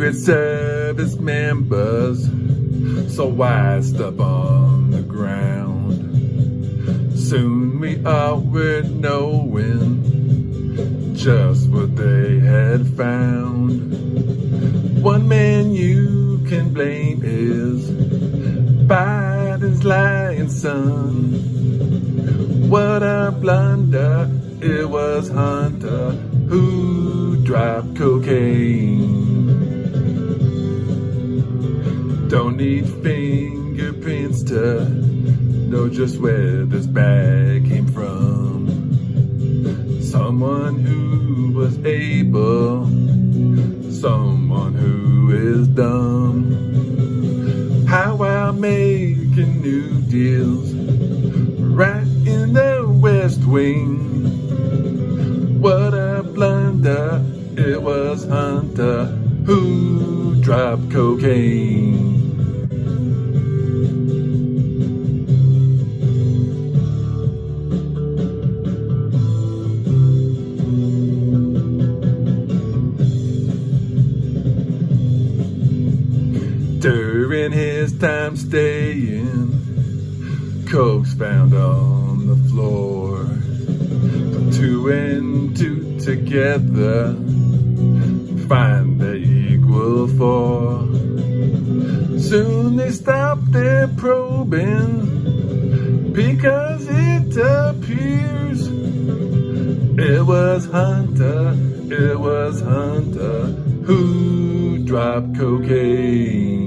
Secret Service members so wised up on the ground. Soon we all were knowing just what they had found. One man you can blame is Biden's lying son. What a blunder, it was Hunter who dropped cocaine. Don't need fingerprints to know just where this bag came from. Someone who was able, someone who is dumb. How while making new deals right in the West Wing. What a blunder, it was Hunter who dropped cocaine. During his time staying, coke's found on the floor. Put two and two together, find they equal four. Soon they stop their probing, because it appears it was Hunter who dropped cocaine.